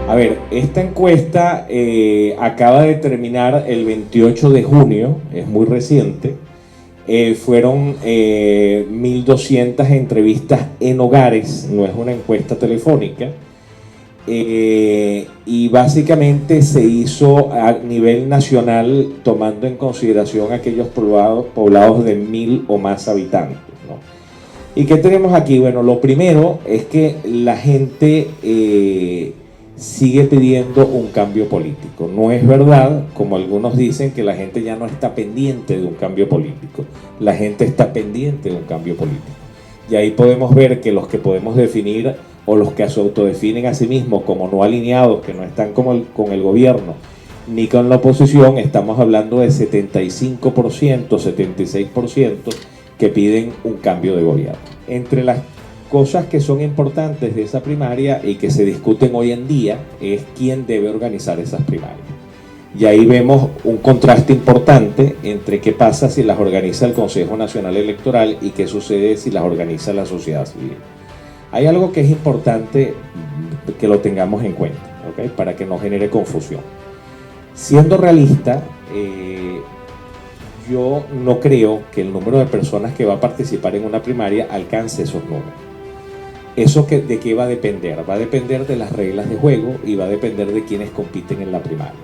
A ver, esta encuesta acaba de terminar el 28 de junio, es muy reciente. Fueron 1.200 entrevistas en hogares, no es una encuesta telefónica. Y básicamente se hizo a nivel nacional tomando en consideración aquellos poblados de 1.000 o más habitantes, ¿no? ¿Y qué tenemos aquí? Bueno, lo primero es que la gente sigue pidiendo un cambio político. No es verdad, como algunos dicen, que la gente ya no está pendiente de un cambio político. La gente está pendiente de un cambio político. Y ahí podemos ver que los que podemos definir o los que se autodefinen a sí mismos como no alineados, que no están con el gobierno ni con la oposición, estamos hablando de 75%, 76% que piden un cambio de gobierno. Entre las cosas que son importantes de esa primaria y que se discuten hoy en día es quién debe organizar esas primarias. Y ahí vemos un contraste importante entre qué pasa si las organiza el Consejo Nacional Electoral y qué sucede si las organiza la sociedad civil. Hay algo que es importante que lo tengamos en cuenta, ¿okay? Para que no genere confusión. Siendo realista, yo no creo que el número de personas que va a participar en una primaria alcance esos números. ¿Eso de qué va a depender? Va a depender de las reglas de juego y va a depender de quienes compiten en la primaria.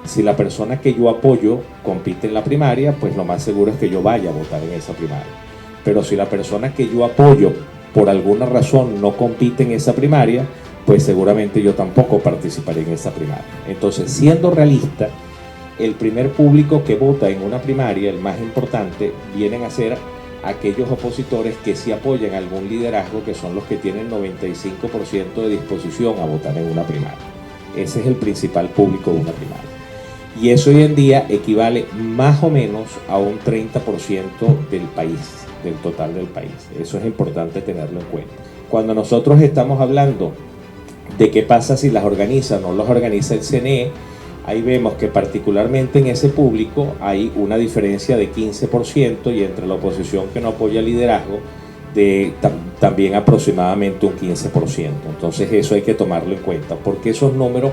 Si la persona que yo apoyo compite en la primaria, pues lo más seguro es que yo vaya a votar en esa primaria. Pero si la persona que yo apoyo por alguna razón no compite en esa primaria, pues seguramente yo tampoco participaré en esa primaria. Entonces, siendo realista, el primer público que vota en una primaria, el más importante, vienen a ser aquellos opositores que sí apoyan algún liderazgo, que son los que tienen 95% de disposición a votar en una primaria. Ese es el principal público de una primaria. Y eso hoy en día equivale más o menos a un 30% del país, del total del país. Eso es importante tenerlo en cuenta. Cuando nosotros estamos hablando de qué pasa si las organiza o no las organiza el CNE, ahí vemos que particularmente en ese público hay una diferencia de 15% y entre la oposición que no apoya el liderazgo de también aproximadamente un 15%. Entonces eso hay que tomarlo en cuenta porque esos números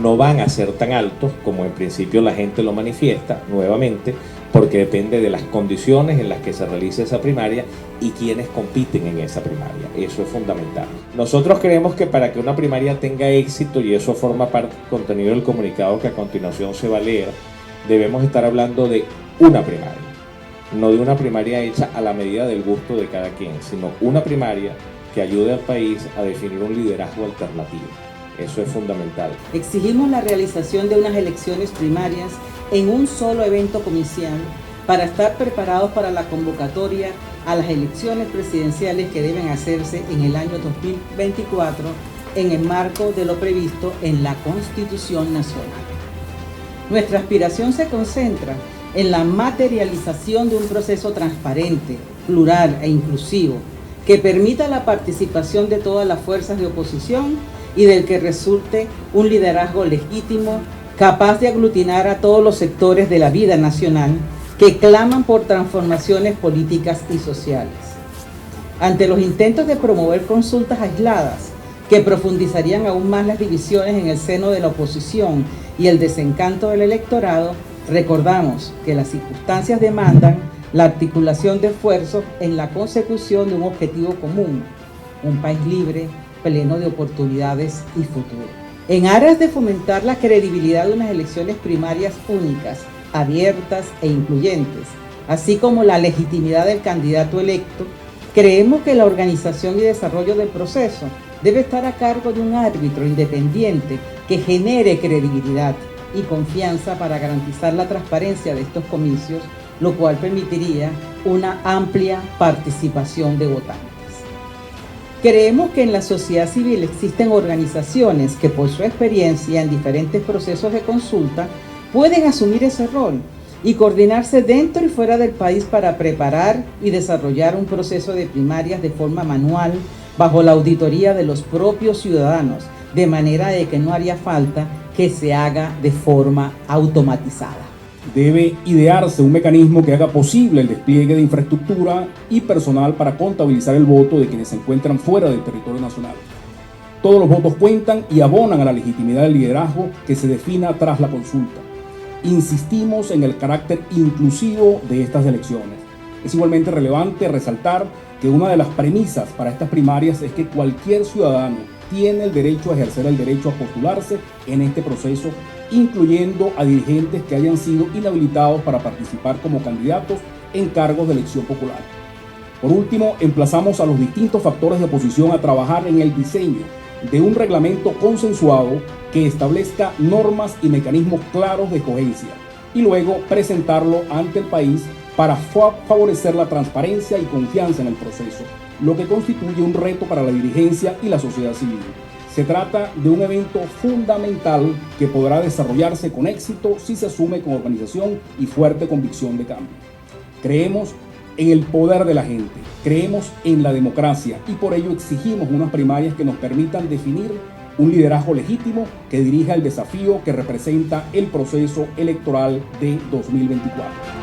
no van a ser tan altos como en principio la gente lo manifiesta, nuevamente, porque depende de las condiciones en las que se realice esa primaria y quienes compiten en esa primaria. Eso es fundamental. Nosotros creemos que para que una primaria tenga éxito, y eso forma parte del contenido del comunicado que a continuación se va a leer, debemos estar hablando de una primaria, no de una primaria hecha a la medida del gusto de cada quien, sino una primaria que ayude al país a definir un liderazgo alternativo. Eso es fundamental. Exigimos la realización de unas elecciones primarias en un solo evento comicial para estar preparados para la convocatoria a las elecciones presidenciales que deben hacerse en el año 2024 en el marco de lo previsto en la Constitución Nacional. Nuestra aspiración se concentra en la materialización de un proceso transparente, plural e inclusivo que permita la participación de todas las fuerzas de oposición y del que resulte un liderazgo legítimo, capaz de aglutinar a todos los sectores de la vida nacional que claman por transformaciones políticas y sociales. Ante los intentos de promover consultas aisladas que profundizarían aún más las divisiones en el seno de la oposición y el desencanto del electorado, recordamos que las circunstancias demandan la articulación de esfuerzos en la consecución de un objetivo común, un país libre, pleno de oportunidades y futuro. En aras de fomentar la credibilidad de unas elecciones primarias únicas, abiertas e incluyentes, así como la legitimidad del candidato electo, creemos que la organización y desarrollo del proceso debe estar a cargo de un árbitro independiente que genere credibilidad y confianza para garantizar la transparencia de estos comicios, lo cual permitiría una amplia participación de votantes. Creemos que en la sociedad civil existen organizaciones que por su experiencia en diferentes procesos de consulta pueden asumir ese rol y coordinarse dentro y fuera del país para preparar y desarrollar un proceso de primarias de forma manual bajo la auditoría de los propios ciudadanos, de manera de que no haría falta que se haga de forma automatizada. Debe idearse un mecanismo que haga posible el despliegue de infraestructura y personal para contabilizar el voto de quienes se encuentran fuera del territorio nacional. Todos los votos cuentan y abonan a la legitimidad del liderazgo que se defina tras la consulta. Insistimos en el carácter inclusivo de estas elecciones. Es igualmente relevante resaltar que una de las premisas para estas primarias es que cualquier ciudadano tiene el derecho a ejercer el derecho a postularse en este proceso, incluyendo a dirigentes que hayan sido inhabilitados para participar como candidatos en cargos de elección popular. Por último, emplazamos a los distintos factores de oposición a trabajar en el diseño de un reglamento consensuado que establezca normas y mecanismos claros de escogencia y luego presentarlo ante el país para favorecer la transparencia y confianza en el proceso, lo que constituye un reto para la dirigencia y la sociedad civil. Se trata de un evento fundamental que podrá desarrollarse con éxito si se asume con organización y fuerte convicción de cambio. Creemos en el poder de la gente, creemos en la democracia y por ello exigimos unas primarias que nos permitan definir un liderazgo legítimo que dirija el desafío que representa el proceso electoral de 2024.